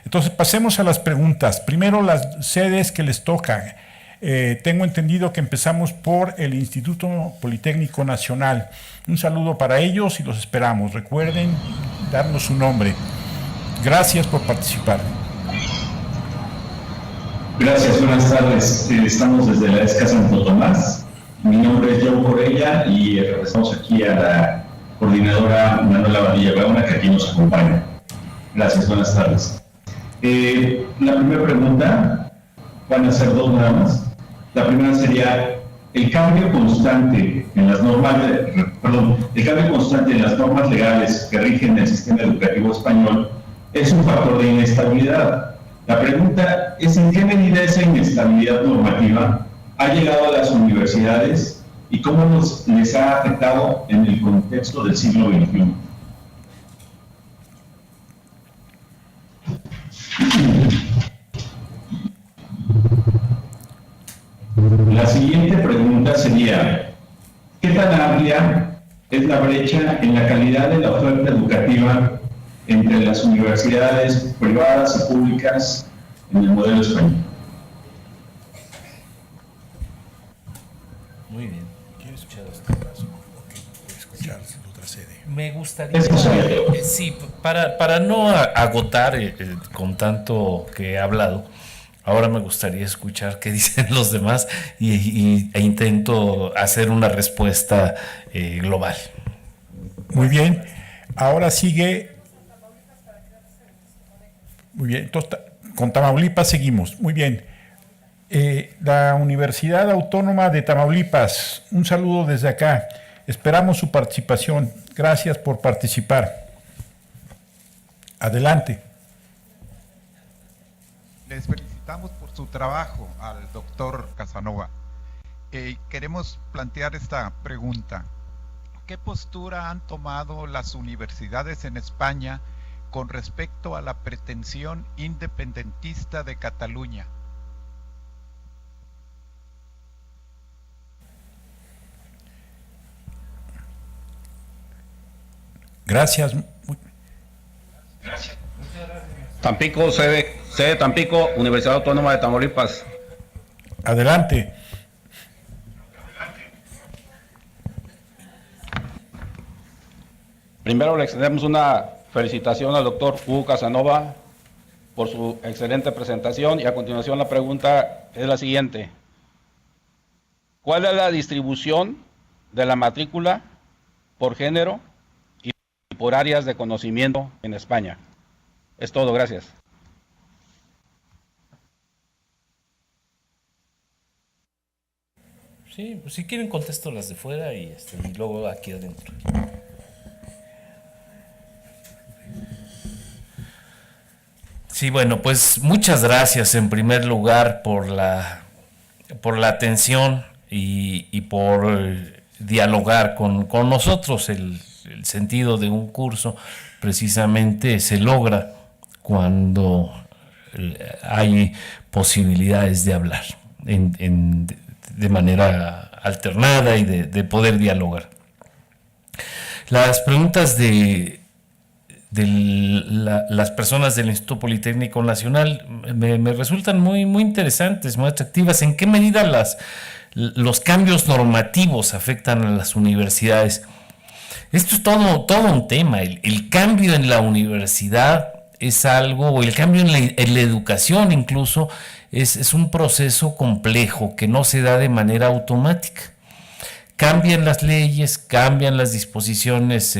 Entonces pasemos a las preguntas. Primero las sedes que les tocan. Tengo entendido que empezamos por el Instituto Politécnico Nacional. Un saludo para ellos y los esperamos. Recuerden darnos su nombre. Gracias por participar. Gracias, buenas tardes. Estamos desde la ESCA Santo Tomás. Mi nombre es Joe Corella y regresamos aquí a la coordinadora Manuela Badilla Gauna, que aquí nos acompaña. Gracias, buenas tardes. La primera pregunta, van a ser dos nada más. La primera sería, el cambio constante en las normas legales que rigen el sistema educativo español es un factor de inestabilidad. La pregunta es, ¿en qué medida esa inestabilidad normativa ha llegado a las universidades y cómo les ha afectado en el contexto del siglo XXI? La siguiente pregunta sería, ¿qué tan amplia es la brecha en la calidad de la oferta educativa entre las universidades privadas y públicas en el modelo español? Muy bien. ¿Quieres escuchar este caso? Ok, escuchar la otra sede. Me gustaría, sí, para no agotar con tanto que he hablado, ahora me gustaría escuchar qué dicen los demás e intento hacer una respuesta global. Muy bien. Ahora sigue. Muy bien. Entonces, con Tamaulipas seguimos. Muy bien. La Universidad Autónoma de Tamaulipas, un saludo desde acá. Esperamos su participación. Gracias por participar. Adelante. Les felicitamos por su trabajo al doctor Casanova. Queremos plantear esta pregunta. ¿Qué postura han tomado las universidades en España con respecto a la pretensión independentista de Cataluña? Gracias. Tampico, sede Tampico, Universidad Autónoma de Tamaulipas. Adelante. Primero le extendemos una felicitación al doctor Hugo Casanova por su excelente presentación y a continuación la pregunta es la siguiente. ¿Cuál es la distribución de la matrícula por género y por áreas de conocimiento en España? Es todo, gracias. Sí, pues si quieren contesto las de fuera y luego aquí adentro. Sí, bueno, pues muchas gracias en primer lugar por la atención y por dialogar con nosotros. El sentido de un curso precisamente se logra cuando hay posibilidades de hablar de manera alternada y de poder dialogar. Las preguntas de las personas del Instituto Politécnico Nacional me resultan muy interesantes, muy atractivas. ¿En qué medida los cambios normativos afectan a las universidades? Esto es todo un tema. El cambio en la universidad es algo, o el cambio en la educación incluso, es un proceso complejo que no se da de manera automática. Cambian las leyes, cambian las disposiciones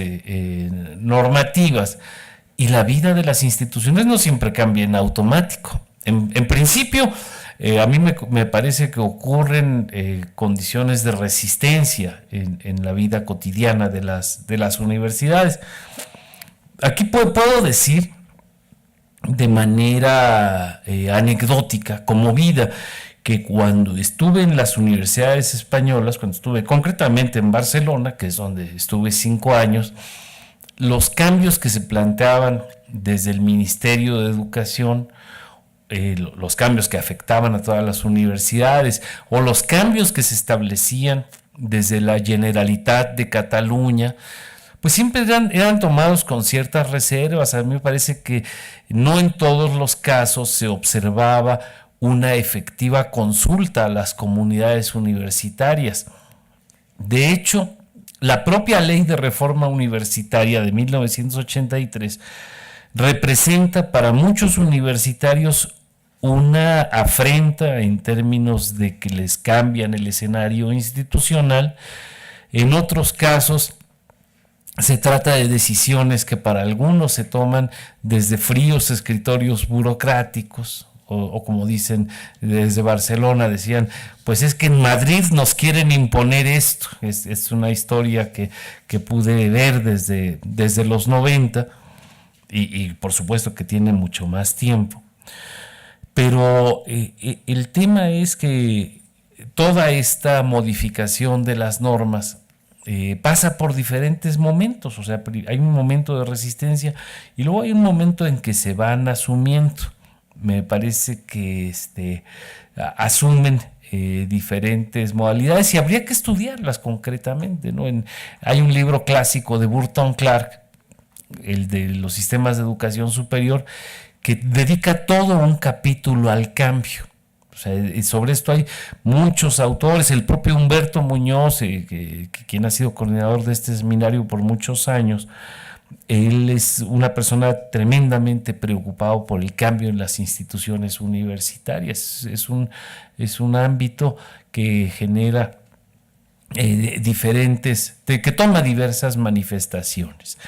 normativas y la vida de las instituciones no siempre cambia en automático. En principio, a mí me parece que ocurren condiciones de resistencia en la vida cotidiana de las universidades. Aquí puedo decir de manera anecdótica, conmovida, que cuando estuve en las universidades españolas, cuando estuve concretamente en Barcelona, que es donde estuve 5 años, los cambios que se planteaban desde el Ministerio de Educación, los cambios que afectaban a todas las universidades, o los cambios que se establecían desde la Generalitat de Cataluña, pues siempre eran tomados con ciertas reservas. A mí me parece que no en todos los casos se observaba una efectiva consulta a las comunidades universitarias. De hecho, la propia Ley de Reforma Universitaria de 1983 representa para muchos universitarios una afrenta en términos de que les cambian el escenario institucional. En otros casos se trata de decisiones que para algunos se toman desde fríos escritorios burocráticos, o como dicen desde Barcelona, decían, pues es que en Madrid nos quieren imponer esto. Es una historia que pude ver desde los 90 y por supuesto que tiene mucho más tiempo. Pero el tema es que toda esta modificación de las normas pasa por diferentes momentos. O sea, hay un momento de resistencia y luego hay un momento en que se van asumiendo. Me parece que asumen diferentes modalidades y habría que estudiarlas concretamente, ¿no? Hay un libro clásico de Burton Clark, el de los sistemas de educación superior, que dedica todo un capítulo al cambio. O sea, sobre esto hay muchos autores, el propio Humberto Muñoz, quien ha sido coordinador de este seminario por muchos años. Él es una persona tremendamente preocupado por el cambio en las instituciones universitarias. Es un ámbito que genera que toma diversas manifestaciones.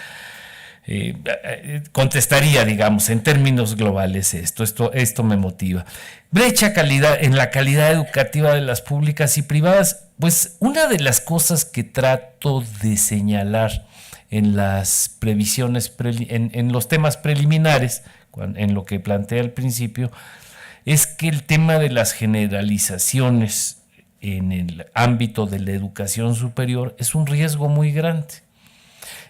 Contestaría, digamos, en términos globales esto me motiva. Brecha en la calidad educativa de las públicas y privadas. Pues una de las cosas que trato de señalar en las previsiones, en los temas preliminares, en lo que planteé al principio, es que el tema de las generalizaciones en el ámbito de la educación superior es un riesgo muy grande.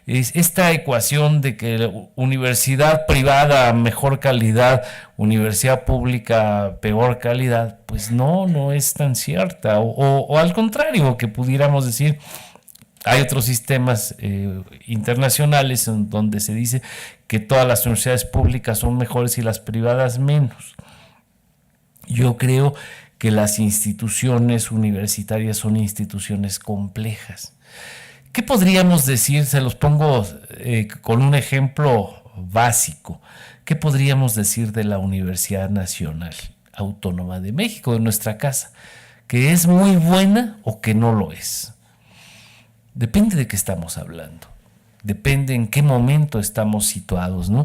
Esta ecuación de que universidad privada mejor calidad, universidad pública peor calidad, pues no es tan cierta. O al contrario, que pudiéramos decir, hay otros sistemas internacionales en donde se dice que todas las universidades públicas son mejores y las privadas menos. Yo creo que las instituciones universitarias son instituciones complejas. ¿Qué podríamos decir? Se los pongo con un ejemplo básico. ¿Qué podríamos decir de la Universidad Nacional Autónoma de México, de nuestra casa? ¿Que es muy buena o que no lo es? Depende de qué estamos hablando. Depende en qué momento estamos situados, ¿no?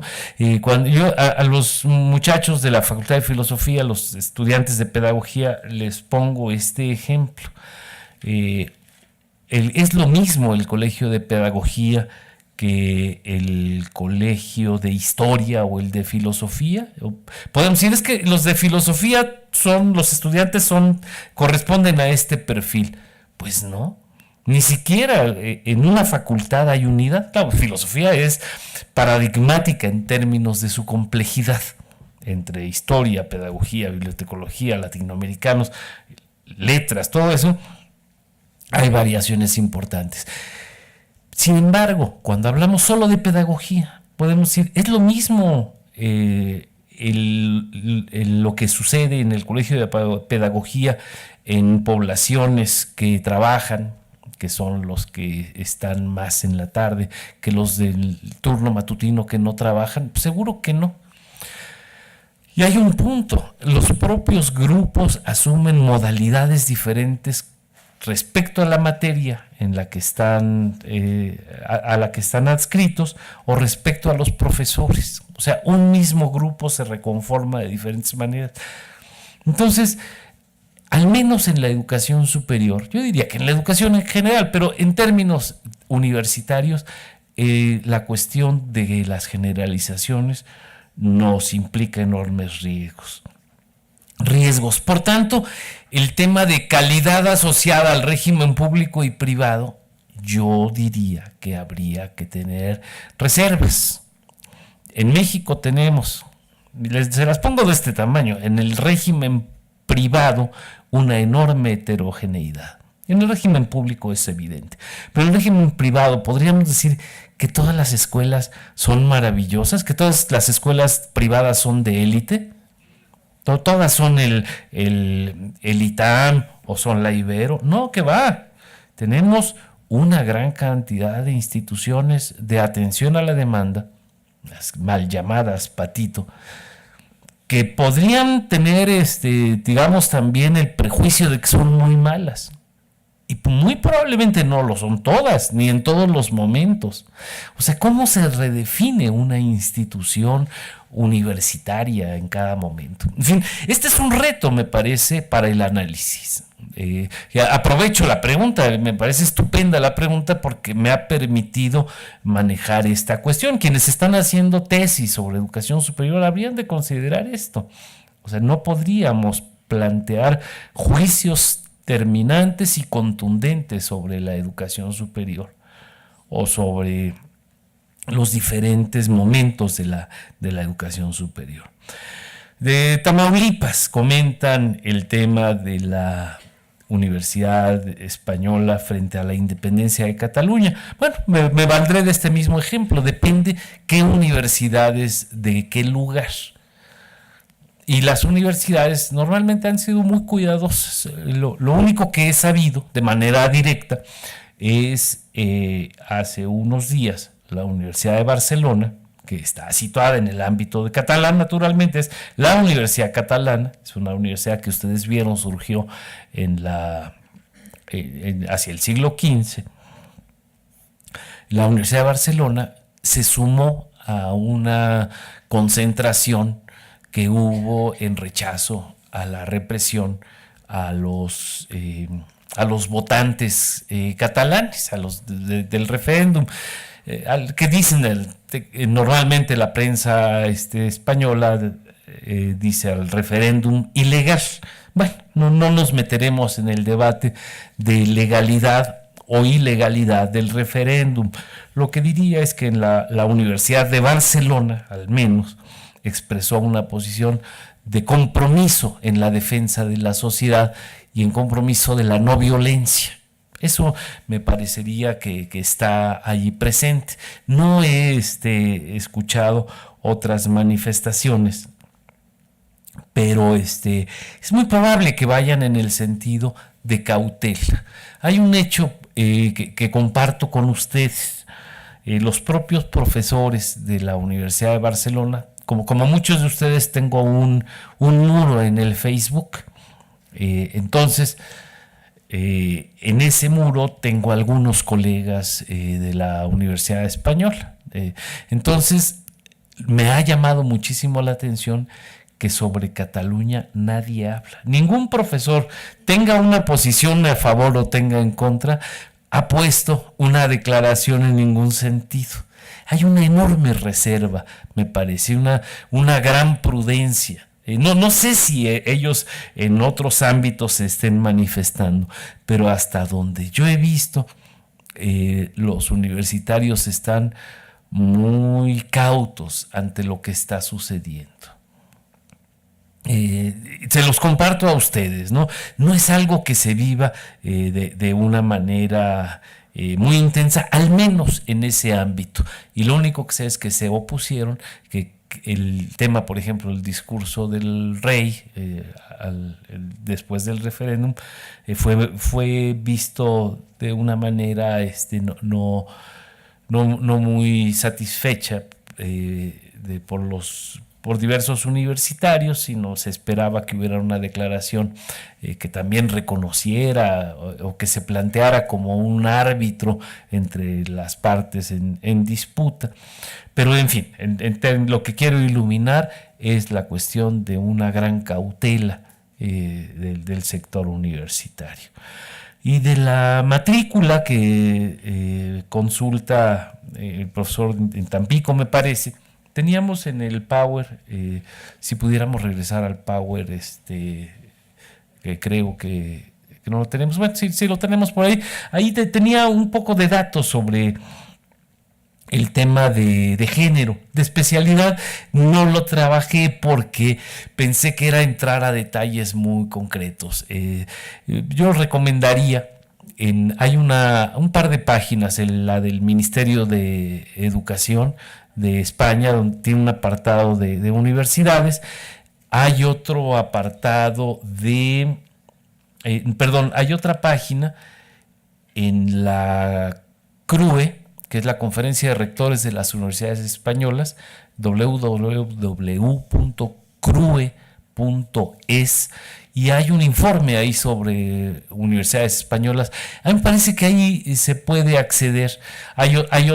Cuando yo a los muchachos de la Facultad de Filosofía, a los estudiantes de Pedagogía, les pongo este ejemplo. Es lo mismo el colegio de Pedagogía que el colegio de Historia o el de Filosofía. Podemos decir, es que los de Filosofía los estudiantes corresponden a este perfil. Pues no. Ni siquiera en una facultad hay unidad. Claro, filosofía es paradigmática en términos de su complejidad entre historia, pedagogía, bibliotecología, latinoamericanos, letras, todo eso. Hay variaciones importantes. Sin embargo, cuando hablamos solo de pedagogía, podemos decir, es lo mismo lo que sucede en el colegio de pedagogía en poblaciones que trabajan, que son los que están más en la tarde, que los del turno matutino que no trabajan. Seguro que no. Y hay un punto, los propios grupos asumen modalidades diferentes respecto a la materia en la que están, a la que están adscritos, o respecto a los profesores. O sea, un mismo grupo se reconforma de diferentes maneras. Entonces, al menos en la educación superior, yo diría que en la educación en general, pero en términos universitarios, la cuestión de las generalizaciones nos implica enormes riesgos. Por tanto, el tema de calidad asociada al régimen público y privado, yo diría que habría que tener reservas. En México tenemos, se las pongo de este tamaño, en el régimen privado una enorme heterogeneidad. En el régimen público es evidente, pero en el régimen privado podríamos decir que todas las escuelas son maravillosas, que todas las escuelas privadas son de élite, todas son el ITAM o son la Ibero. No, que va. Tenemos una gran cantidad de instituciones de atención a la demanda, las mal llamadas patito, que podrían tener, digamos, también el prejuicio de que son muy malas. Y muy probablemente no lo son todas, ni en todos los momentos. O sea, ¿cómo se redefine una institución universitaria en cada momento? En fin, este es un reto, me parece, para el análisis. Aprovecho la pregunta, me parece estupenda la pregunta porque me ha permitido manejar esta cuestión. Quienes están haciendo tesis sobre educación superior habrían de considerar esto. O sea, no podríamos plantear juicios terminantes y contundentes sobre la educación superior o sobre los diferentes momentos de la educación superior. De Tamaulipas comentan el tema de la Universidad Española frente a la independencia de Cataluña. Bueno, me valdré de este mismo ejemplo. Depende qué universidades de qué lugar. Y las universidades normalmente han sido muy cuidadosas. Lo único que he sabido de manera directa es hace unos días la Universidad de Barcelona, que está situada en el ámbito de catalán, naturalmente es la Universidad Catalana, es una universidad que ustedes vieron surgió hacia el siglo XV. La Universidad de Barcelona se sumó a una concentración que hubo en rechazo a la represión a los votantes catalanes, a los del referéndum, que dicen normalmente la prensa española dice al referéndum ilegal. Bueno, no nos meteremos en el debate de legalidad o ilegalidad del referéndum. Lo que diría es que en la Universidad de Barcelona, al menos, expresó una posición de compromiso en la defensa de la sociedad y en compromiso de la no violencia. Eso me parecería que está allí presente. No he escuchado otras manifestaciones, pero es muy probable que vayan en el sentido de cautela. Hay un hecho que comparto con ustedes. Los propios profesores de la Universidad de Barcelona, como muchos de ustedes, tengo un muro en el Facebook. Entonces, en ese muro tengo algunos colegas de la Universidad Española. Entonces, me ha llamado muchísimo la atención que sobre Cataluña nadie habla. Ningún profesor, tenga una posición a favor o tenga en contra, ha puesto una declaración en ningún sentido. Hay una enorme reserva, me parece, una gran prudencia. No sé si ellos en otros ámbitos se estén manifestando, pero hasta donde yo he visto, los universitarios están muy cautos ante lo que está sucediendo. Se los comparto a ustedes, ¿no? No es algo que se viva de una manera muy intensa, al menos en ese ámbito. Y lo único que sé es que se opusieron, que el tema, por ejemplo, el discurso del rey después del referéndum fue visto de una manera no muy satisfecha por diversos universitarios, sino se esperaba que hubiera una declaración que también reconociera o que se planteara como un árbitro entre las partes en disputa. Pero en fin, lo que quiero iluminar es la cuestión de una gran cautela del sector universitario. Y de la matrícula que consulta el profesor en Tampico, me parece, teníamos en el Power, si pudiéramos regresar al Power, que creo que no lo tenemos. Bueno, sí lo tenemos por ahí. Ahí tenía un poco de datos sobre el tema de género, de especialidad. No lo trabajé porque pensé que era entrar a detalles muy concretos. Yo recomendaría hay un par de páginas, la del Ministerio de Educación de España, donde tiene un apartado de universidades. Hay otro apartado hay otra página en la CRUE, que es la Conferencia de Rectores de las Universidades Españolas, www.crue.es, y hay un informe ahí sobre universidades españolas. A mí me parece que ahí se puede acceder. Hay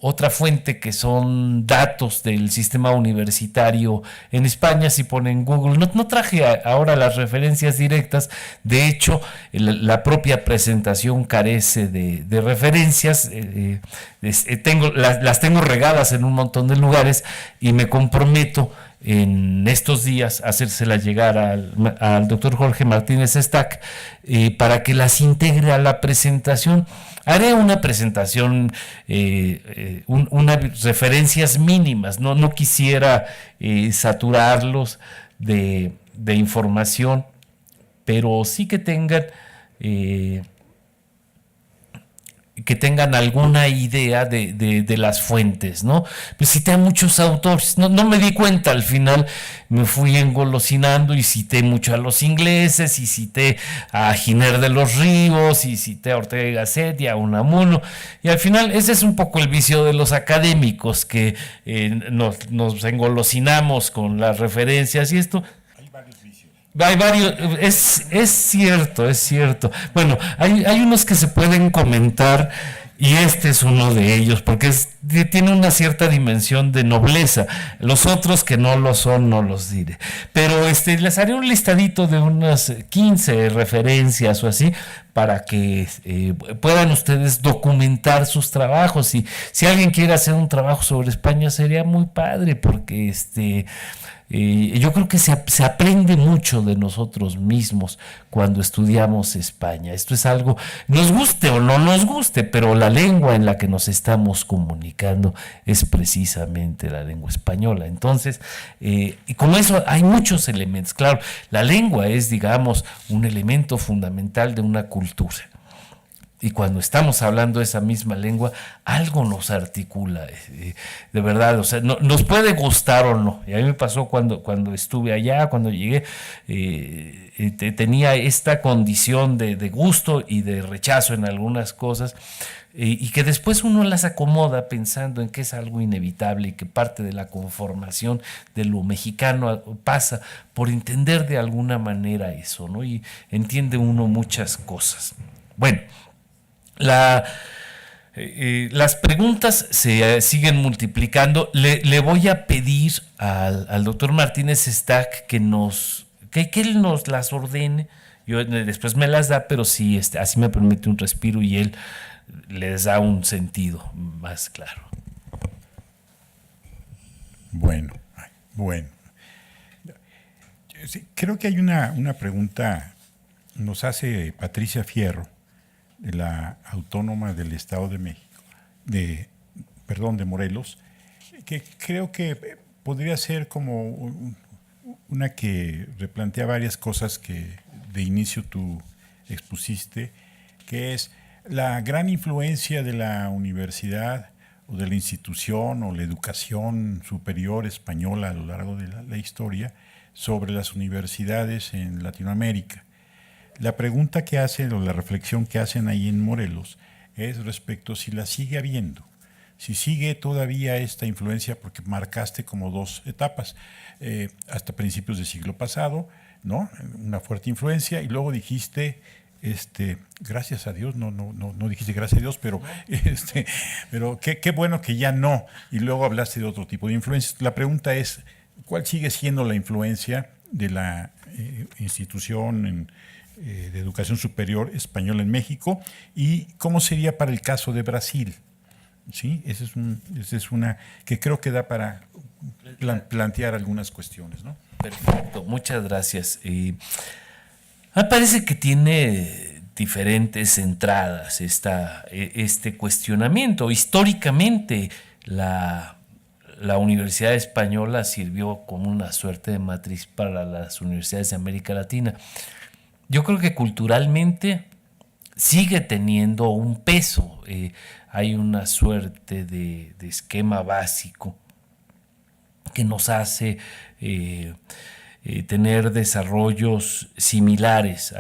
otra fuente que son datos del sistema universitario en España. Si ponen Google, no traje ahora las referencias directas, de hecho la propia presentación carece de referencias. Las tengo regadas en un montón de lugares y me comprometo en estos días hacérselas llegar al doctor Jorge Martínez Stack para que las integre a la presentación. Haré una presentación, unas referencias mínimas, no quisiera saturarlos de información, pero sí que tengan alguna idea de las fuentes, ¿no? Pues cité a muchos autores, no me di cuenta, al final me fui engolosinando y cité mucho a los ingleses, y cité a Giner de los Ríos, y cité a Ortega y Gasset y a Unamuno, y al final ese es un poco el vicio de los académicos, que nos engolosinamos con las referencias y esto. Hay varios, es cierto. Bueno, hay unos que se pueden comentar y este es uno de ellos, porque tiene una cierta dimensión de nobleza. Los otros que no lo son, no los diré. Pero les haré un listadito de unas 15 referencias o así, para que puedan ustedes documentar sus trabajos. Y si alguien quiere hacer un trabajo sobre España, sería muy padre, porque yo creo que se aprende mucho de nosotros mismos cuando estudiamos España. Esto es algo, nos guste o no nos guste, pero la lengua en la que nos estamos comunicando es precisamente la lengua española. Entonces, y como eso hay muchos elementos. Claro, la lengua es, digamos, un elemento fundamental de una cultura. Y cuando estamos hablando esa misma lengua, algo nos articula, de verdad. O sea, nos puede gustar o no. Y a mí me pasó cuando estuve allá, cuando llegué, tenía esta condición de gusto y de rechazo en algunas cosas, y que después uno las acomoda pensando en que es algo inevitable y que parte de la conformación de lo mexicano pasa por entender de alguna manera eso, ¿no? Y entiende uno muchas cosas. Bueno. Las preguntas se siguen multiplicando. Le voy a pedir al doctor Martínez Stack que él nos las ordene. Yo después me las da, pero sí, así me permite un respiro y él les da un sentido más claro. Bueno. Sí, creo que hay una pregunta, nos hace Patricia Fierro, de la Autónoma del Estado de México, de Morelos, que creo que podría ser como una que replantea varias cosas que de inicio tú expusiste, que es la gran influencia de la universidad o de la institución o la educación superior española a lo largo de la historia sobre las universidades en Latinoamérica. La pregunta que hacen o la reflexión que hacen ahí en Morelos es respecto a si la sigue habiendo, si sigue todavía esta influencia, porque marcaste como dos etapas, hasta principios del siglo pasado, ¿no? Una fuerte influencia, y luego dijiste, gracias a Dios, no dijiste gracias a Dios, pero qué bueno que ya no, y luego hablaste de otro tipo de influencias. La pregunta es, ¿cuál sigue siendo la influencia de la institución de educación superior española en México, y cómo sería para el caso de Brasil? ¿Sí? Esa es una que creo que da para plantear algunas cuestiones, ¿no? Perfecto, muchas gracias. Me parece que tiene diferentes entradas este cuestionamiento. Históricamente, la Universidad Española sirvió como una suerte de matriz para las universidades de América Latina. yo creo que culturalmente sigue teniendo un peso. Hay una suerte de esquema básico que nos hace tener desarrollos similares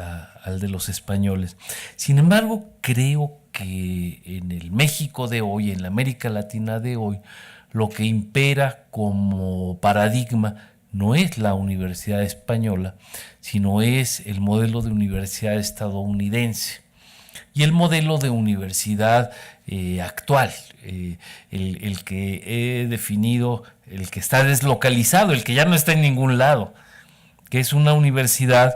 al de los españoles. Sin embargo, creo que en el México de hoy, en la América Latina de hoy, lo que impera como paradigma no es la universidad española, sino es el modelo de universidad estadounidense y el modelo de universidad actual, el que he definido, el que está deslocalizado, el que ya no está en ningún lado, que es una universidad,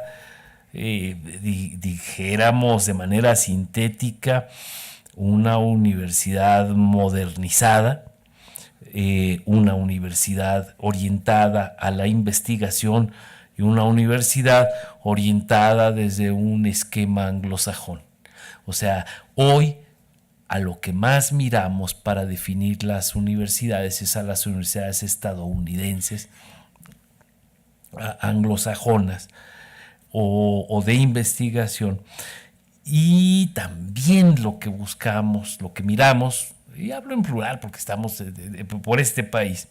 dijéramos de manera sintética, una universidad modernizada, una universidad orientada a la investigación y una universidad orientada desde un esquema anglosajón. O sea, hoy a lo que más miramos para definir las universidades es a las universidades estadounidenses, anglosajonas o de investigación, y también lo que buscamos, lo que miramos, y hablo en plural porque estamos por este país,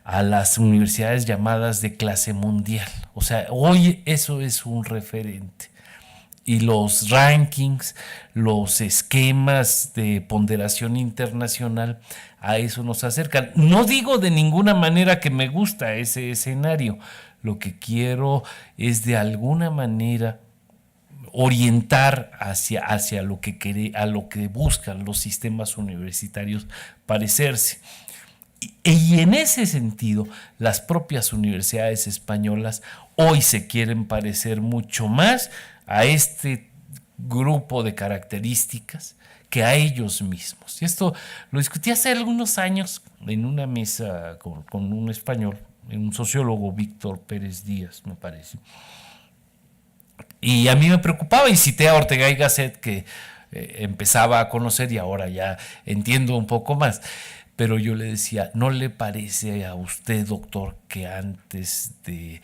a las universidades llamadas de clase mundial. O sea, hoy eso es un referente. Y los rankings, los esquemas de ponderación internacional, a eso nos acercan. No digo de ninguna manera que me gusta ese escenario. Lo que quiero es de alguna manera orientar hacia lo que a lo que buscan los sistemas universitarios parecerse. Y en ese sentido, las propias universidades españolas hoy se quieren parecer mucho más a este grupo de características que a ellos mismos. Y esto lo discutí hace algunos años en una mesa con un español, un sociólogo, Víctor Pérez Díaz, me parece. Y a mí me preocupaba, y cité a Ortega y Gasset, que empezaba a conocer y ahora ya entiendo un poco más. Pero yo le decía, ¿no le parece a usted, doctor, que antes de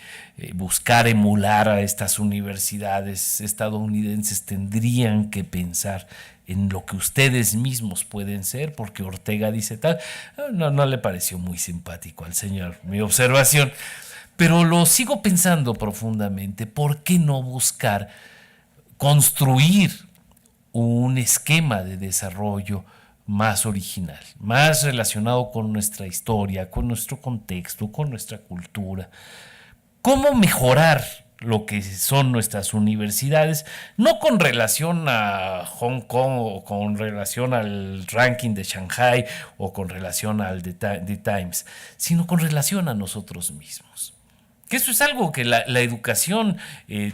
buscar emular a estas universidades estadounidenses tendrían que pensar en lo que ustedes mismos pueden ser? Porque Ortega dice tal. No le pareció muy simpático al señor mi observación, pero lo sigo pensando profundamente. ¿Por qué no buscar construir un esquema de desarrollo más original, más relacionado con nuestra historia, con nuestro contexto, con nuestra cultura? ¿Cómo mejorar lo que son nuestras universidades? No con relación a Hong Kong o con relación al ranking de Shanghai o con relación al The Times, sino con relación a nosotros mismos. Que eso es algo que la educación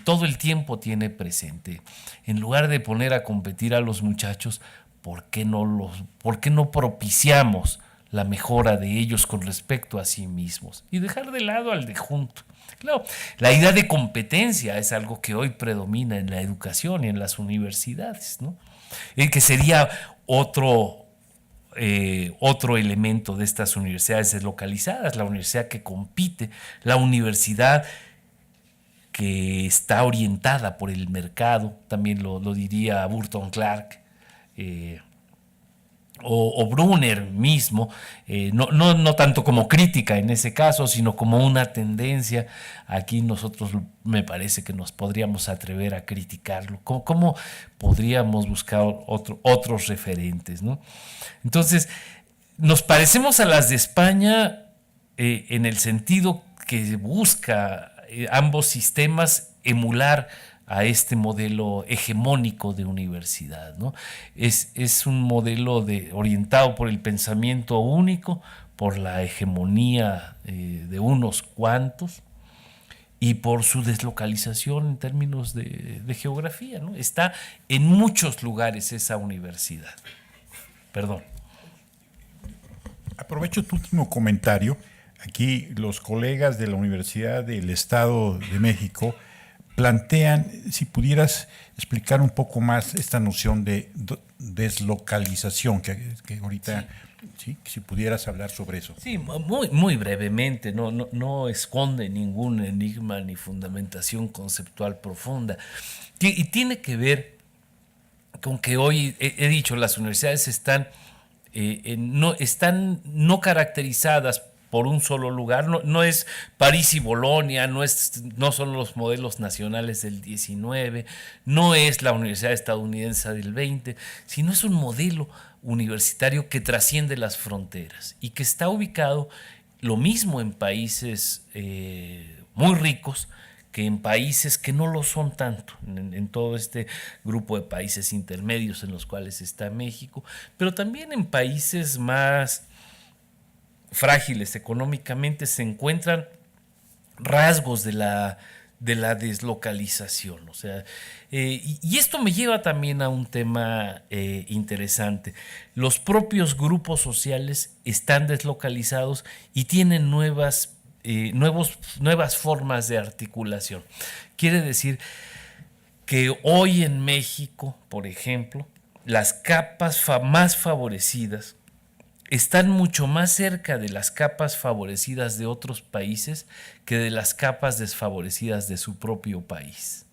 todo el tiempo tiene presente. En lugar de poner a competir a los muchachos, ¿por qué no propiciamos la mejora de ellos con respecto a sí mismos? Y dejar de lado al de junto. Claro, la idea de competencia es algo que hoy predomina en la educación y en las universidades, ¿no? Que sería otro elemento de estas universidades deslocalizadas, la universidad que compite, la universidad que está orientada por el mercado, también lo diría Burton Clark, o Brunner mismo, no tanto como crítica en ese caso, sino como una tendencia. Aquí nosotros me parece que nos podríamos atrever a criticarlo. ¿Cómo podríamos buscar otros referentes, ¿no? Entonces, nos parecemos a las de España en el sentido que busca ambos sistemas emular a este modelo hegemónico de universidad, ¿no? Es un modelo orientado por el pensamiento único, por la hegemonía de unos cuantos y por su deslocalización en términos de geografía, ¿no? Está en muchos lugares esa universidad. Perdón. Aprovecho tu último comentario. Aquí los colegas de la Universidad del Estado de México plantean, si pudieras explicar un poco más esta noción de deslocalización, que ahorita, sí, si pudieras hablar sobre eso. Sí, muy brevemente, no esconde ningún enigma ni fundamentación conceptual profunda. Y tiene que ver con que hoy, he dicho, las universidades están no caracterizadas por un solo lugar, no es París y Bolonia, no son los modelos nacionales del 19, no es la Universidad Estadounidense del 20, sino es un modelo universitario que trasciende las fronteras y que está ubicado lo mismo en países muy ricos que en países que no lo son tanto, en todo este grupo de países intermedios en los cuales está México, pero también en países más frágiles económicamente se encuentran rasgos de la deslocalización. O sea, y esto me lleva también a un tema interesante. Los propios grupos sociales están deslocalizados y tienen nuevas formas de articulación. Quiere decir que hoy en México, por ejemplo, las capas más favorecidas están mucho más cerca de las capas favorecidas de otros países que de las capas desfavorecidas de su propio país.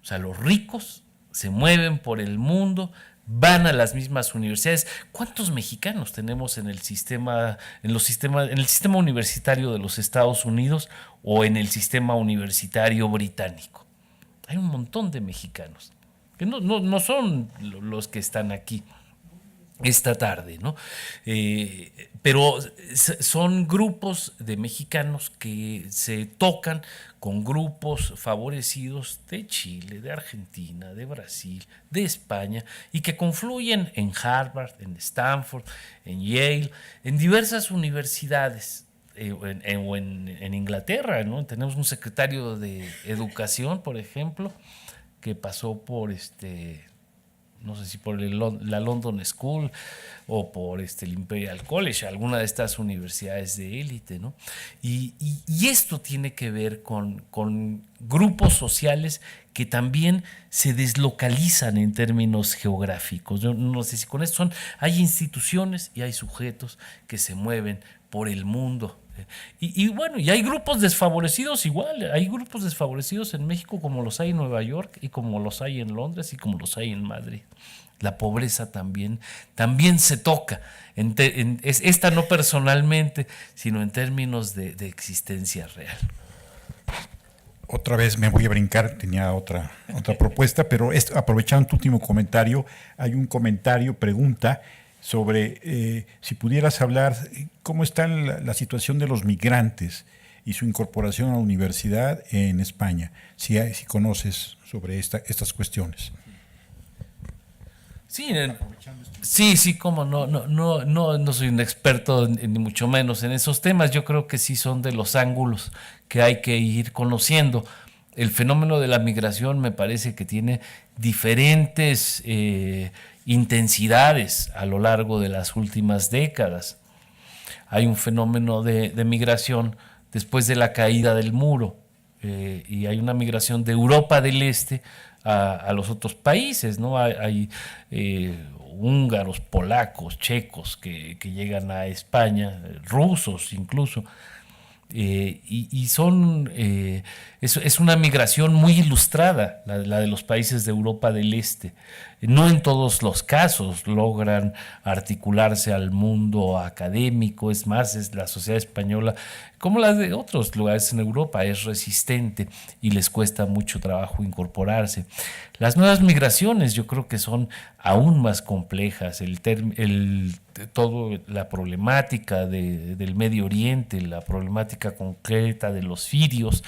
O sea, los ricos se mueven por el mundo, van a las mismas universidades. ¿Cuántos mexicanos tenemos en el sistema universitario de los Estados Unidos o en el sistema universitario británico? Hay un montón de mexicanos que no son los que están aquí esta tarde, ¿no? Pero son grupos de mexicanos que se tocan con grupos favorecidos de Chile, de Argentina, de Brasil, de España, y que confluyen en Harvard, en Stanford, en Yale, en diversas universidades, o en Inglaterra, ¿no? Tenemos un secretario de Educación, por ejemplo, que pasó por no sé si por la London School o por el Imperial College, alguna de estas universidades de élite, ¿no? Y esto tiene que ver con grupos sociales que también se deslocalizan en términos geográficos. Yo no sé si con esto hay instituciones y hay sujetos que se mueven por el mundo. Y bueno, y hay grupos desfavorecidos igual, hay grupos desfavorecidos en México como los hay en Nueva York y como los hay en Londres y como los hay en Madrid. La pobreza también se toca, esta no personalmente, sino en términos de existencia real. Otra vez me voy a brincar, tenía otra propuesta, pero aprovechando tu último comentario, hay un pregunta sobre si pudieras hablar cómo está la situación de los migrantes y su incorporación a la universidad en España, si conoces sobre estas cuestiones. Sí, cómo no soy un experto ni mucho menos en esos temas. Yo creo que sí son de los ángulos que hay que ir conociendo. El fenómeno de la migración me parece que tiene diferentes intensidades a lo largo de las últimas décadas. Hay un fenómeno de migración después de la caída del muro y hay una migración de Europa del Este a los otros países, ¿no? Hay húngaros, polacos, checos que llegan a España, rusos incluso. Es una migración muy ilustrada, la de los países de Europa del Este. No en todos los casos logran articularse al mundo académico, es más, la sociedad española, como la de otros lugares en Europa, es resistente y les cuesta mucho trabajo incorporarse. Las nuevas migraciones yo creo que son aún más complejas, toda la problemática del Medio Oriente, la problemática concreta de los sirios,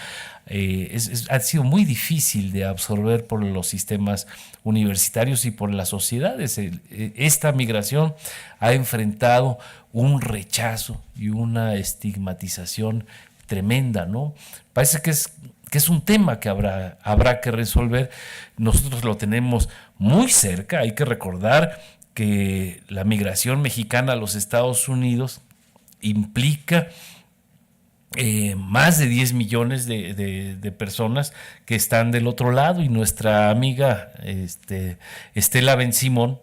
ha sido muy difícil de absorber por los sistemas universitarios y por las sociedades. Esta migración ha enfrentado un rechazo y una estigmatización tremenda, ¿no? Parece que es un tema que habrá que resolver. Nosotros lo tenemos muy cerca. Hay que recordar que la migración mexicana a los Estados Unidos implica más de 10 millones de personas que están del otro lado, y nuestra amiga Estela Ben Simón,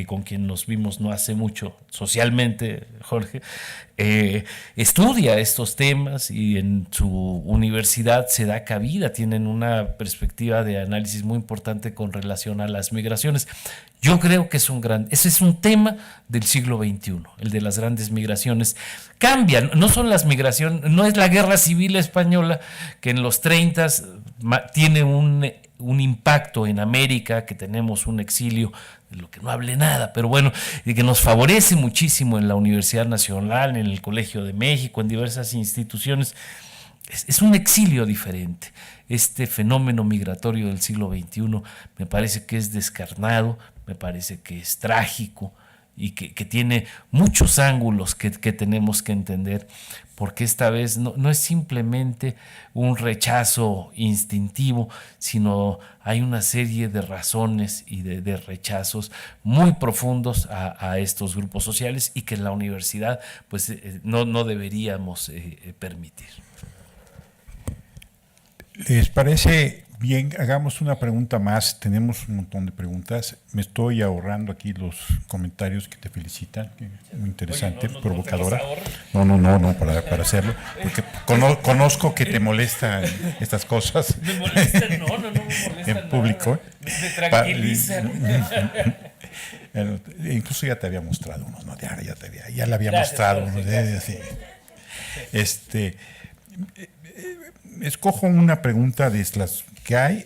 con quien nos vimos no hace mucho socialmente, Jorge, estudia estos temas y en su universidad se da cabida, tienen una perspectiva de análisis muy importante con relación a las migraciones. Yo creo que ese es un tema del siglo XXI, el de las grandes migraciones. Cambian, no son las migraciones, no es la guerra civil española que en los 30 tiene un impacto en América, que tenemos un exilio de lo que no hable nada, pero bueno, y que nos favorece muchísimo en la Universidad Nacional, en el Colegio de México, en diversas instituciones. Es un exilio diferente. Este fenómeno migratorio del siglo XXI me parece que es descarnado, me parece que es trágico y que tiene muchos ángulos que tenemos que entender, porque esta vez no es simplemente un rechazo instintivo, sino hay una serie de razones y de rechazos muy profundos a estos grupos sociales y que en la universidad pues, no deberíamos permitir. ¿Les parece bien? Hagamos una pregunta más. Tenemos un montón de preguntas. Me estoy ahorrando aquí los comentarios que te felicitan. Muy interesante, Oye, provocadora. No, para hacerlo. Porque conozco que te molestan estas cosas. Me molestan, no me molestan en público. Me tranquilizan. Incluso ya te había mostrado unos, ¿no? Ya le había mostrado unos. Escojo una pregunta de las que hay.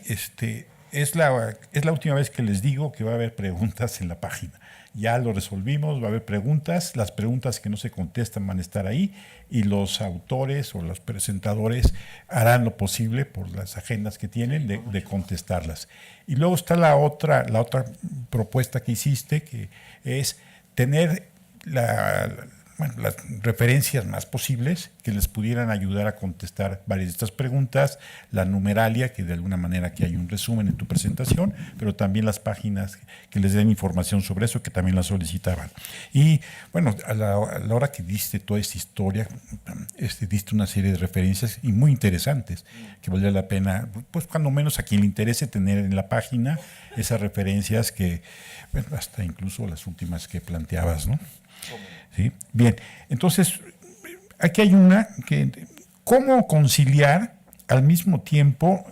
Es la última vez que les digo que va a haber preguntas en la página. Ya lo resolvimos, va a haber preguntas. Las preguntas que no se contestan van a estar ahí y los autores o los presentadores harán lo posible por las agendas que tienen de contestarlas. Y luego está la otra propuesta que hiciste, que es tener las referencias más posibles que les pudieran ayudar a contestar varias de estas preguntas, la numeralia, que de alguna manera aquí hay un resumen en tu presentación, pero también las páginas que les den información sobre eso, que también la solicitaban. Y bueno, a la hora que diste toda esta historia, diste una serie de referencias y muy interesantes, que valdría la pena, pues cuando menos a quien le interese tener en la página esas referencias que, bueno, hasta incluso las últimas que planteabas, ¿no? ¿Sí? Bien, entonces aquí hay una que cómo conciliar al mismo tiempo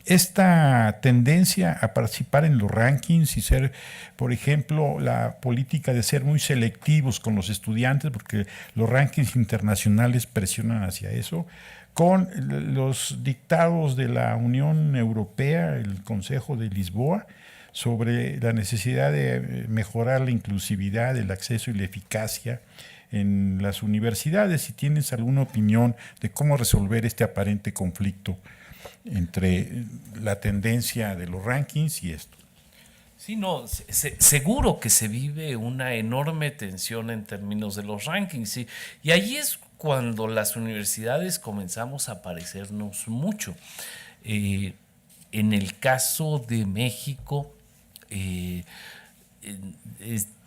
esta tendencia a participar en los rankings y ser, por ejemplo, la política de ser muy selectivos con los estudiantes, porque los rankings internacionales presionan hacia eso, con los dictados de la Unión Europea, el Consejo de Lisboa, sobre la necesidad de mejorar la inclusividad, el acceso y la eficacia en las universidades. Si tienes alguna opinión de cómo resolver este aparente conflicto entre la tendencia de los rankings y esto. Sí, no, seguro que se vive una enorme tensión en términos de los rankings, ¿sí? Y ahí es cuando las universidades comenzamos a parecernos mucho. En el caso de México,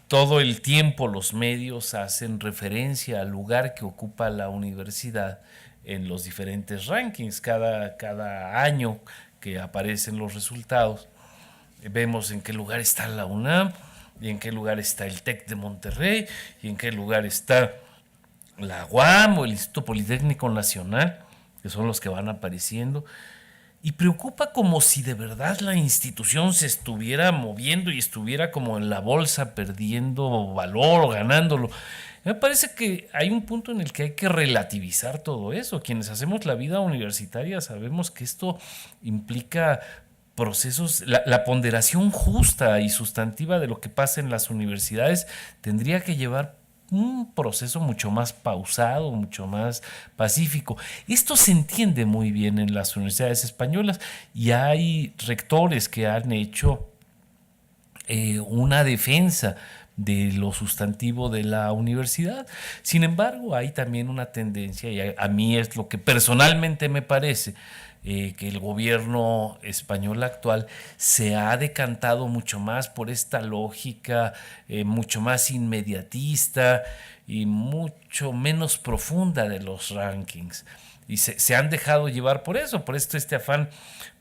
todo el tiempo los medios hacen referencia al lugar que ocupa la universidad en los diferentes rankings. Cada año que aparecen los resultados, vemos en qué lugar está la UNAM, y en qué lugar está el TEC de Monterrey, y en qué lugar está la UAM o el Instituto Politécnico Nacional, que son los que van apareciendo. Y preocupa como si de verdad la institución se estuviera moviendo y estuviera como en la bolsa perdiendo valor o ganándolo. Me parece que hay un punto en el que hay que relativizar todo eso. Quienes hacemos la vida universitaria sabemos que esto implica procesos, la ponderación justa y sustantiva de lo que pasa en las universidades tendría que llevar un proceso mucho más pausado, mucho más pacífico. Esto se entiende muy bien en las universidades españolas y hay rectores que han hecho una defensa de lo sustantivo de la universidad. Sin embargo, hay también una tendencia, y a mí es lo que personalmente me parece, que el gobierno español actual se ha decantado mucho más por esta lógica mucho más inmediatista y mucho menos profunda de los rankings. y se han dejado llevar por esto este afán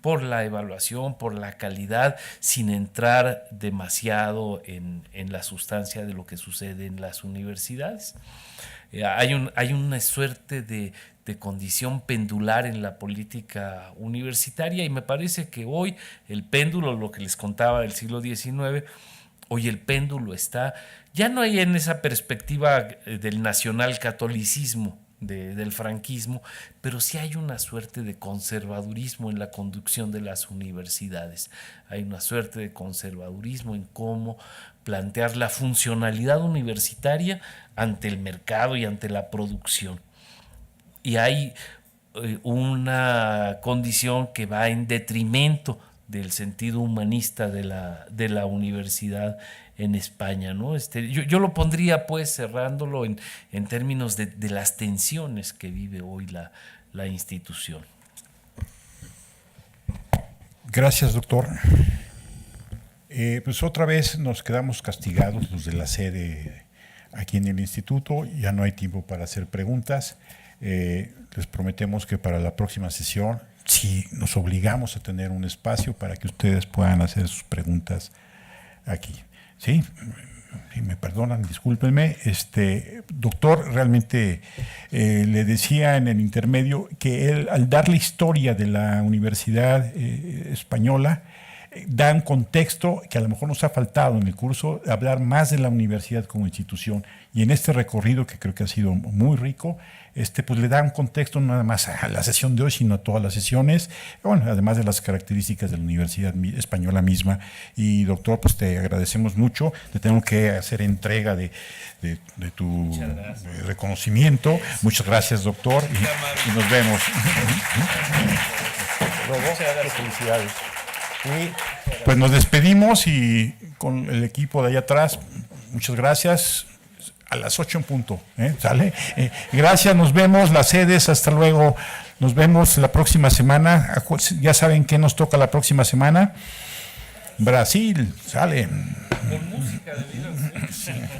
por la evaluación, por la calidad, sin entrar demasiado en la sustancia de lo que sucede en las universidades. Hay una suerte de condición pendular en la política universitaria, y me parece que hoy el péndulo, lo que les contaba del siglo XIX, hoy el péndulo está, ya no hay en esa perspectiva del nacionalcatolicismo, del franquismo, pero sí hay una suerte de conservadurismo en la conducción de las universidades. Hay una suerte de conservadurismo en cómo plantear la funcionalidad universitaria ante el mercado y ante la producción. Y hay una condición que va en detrimento del sentido humanista de la universidad en España, ¿no? Yo lo pondría, pues, cerrándolo en términos de las tensiones que vive hoy la institución. Gracias, doctor. Pues otra vez nos quedamos castigados los de la sede aquí en el instituto. Ya no hay tiempo para hacer preguntas. Les prometemos que para la próxima sesión sí nos obligamos a tener un espacio para que ustedes puedan hacer sus preguntas aquí. Sí, si me perdonan, discúlpenme. Doctor, realmente le decía en el intermedio que él, al dar la historia de la Universidad Española, da un contexto que a lo mejor nos ha faltado en el curso, hablar más de la universidad como institución, y en este recorrido, que creo que ha sido muy rico, pues le da un contexto no nada más a la sesión de hoy, sino a todas las sesiones, bueno, además de las características de la Universidad Española misma. Y doctor, pues te agradecemos mucho, te tengo que hacer entrega de tu reconocimiento. Muchas gracias, doctor, y nos vemos. Felicidades. Y pues nos despedimos y con el equipo de allá atrás, muchas gracias. A las 8 en punto, ¿sale? Gracias, nos vemos, las sedes, hasta luego. Nos vemos la próxima semana. Ya saben qué nos toca la próxima semana. Brasil, sale. Con música de vida.